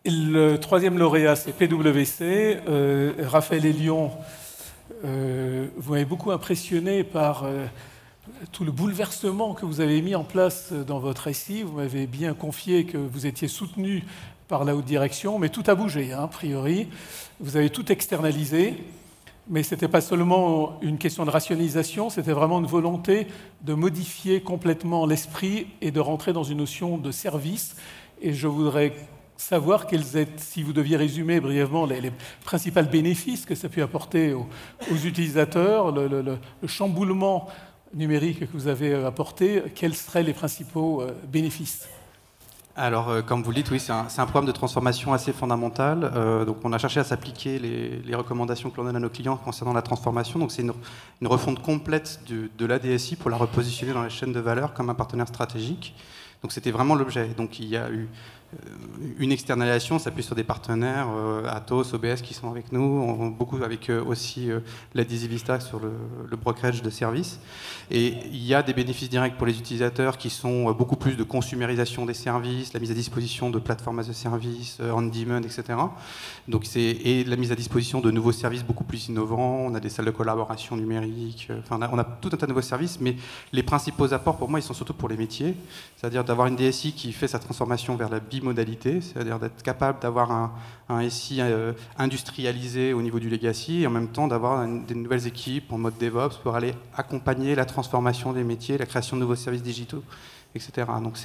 Le troisième lauréat, c'est PwC. Raphaël Elion, vous m'avez beaucoup impressionné par tout le bouleversement que vous avez mis en place dans votre récit. Vous m'avez bien confié que vous étiez soutenu par la haute direction, mais tout a bougé, hein, a priori. Vous avez tout externalisé, mais ce n'était pas seulement une question de rationalisation, c'était vraiment une volonté de modifier complètement l'esprit et de rentrer dans une notion de service. Et je voudrais savoir quels étaient, si vous deviez résumer brièvement les principaux bénéfices que ça a pu apporter aux utilisateurs, le chamboulement numérique que vous avez apporté, quels seraient les principaux bénéfices? Alors, comme vous le dites, oui, c'est un programme de transformation assez fondamental. Donc, on a cherché à s'appliquer les recommandations que l'on donne à nos clients concernant la transformation. Donc, c'est une refonte complète de la DSI pour la repositionner dans la chaîne de valeur comme un partenaire stratégique. Donc, c'était vraiment l'objet. Donc, il y a eu une externalisation, ça s'appuie sur des partenaires, Atos, OBS qui sont avec nous, beaucoup avec aussi l'Adhesivista sur le brokerage de services. Et il y a des bénéfices directs pour les utilisateurs qui sont beaucoup plus de consumérisation des services, la mise à disposition de plateformes as a service, on-demand, etc. Donc et la mise à disposition de nouveaux services beaucoup plus innovants. On a des salles de collaboration numérique, enfin, on a tout un tas de nouveaux services, mais les principaux apports pour moi, ils sont surtout pour les métiers, c'est-à-dire d'avoir une DSI qui fait sa transformation vers la bimodalité, c'est-à-dire d'être capable d'avoir un SI industrialisé au niveau du legacy et en même temps d'avoir des nouvelles équipes en mode DevOps pour aller accompagner la transformation des métiers, la création de nouveaux services digitaux, etc. Donc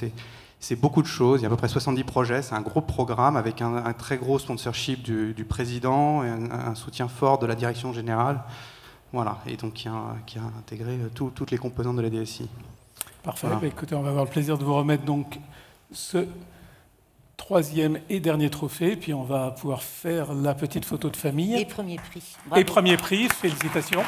c'est beaucoup de choses, il y a à peu près 70 projets, c'est un gros programme avec un très gros sponsorship du président et un soutien fort de la direction générale, voilà, et donc qui a intégré toutes les composantes de la DSI. Parfait, Voilà. Écoutez, on va avoir le plaisir de vous remettre donc ce troisième et dernier trophée, puis on va pouvoir faire la petite photo de famille. Et premier prix. Bravo. Et premier prix, félicitations.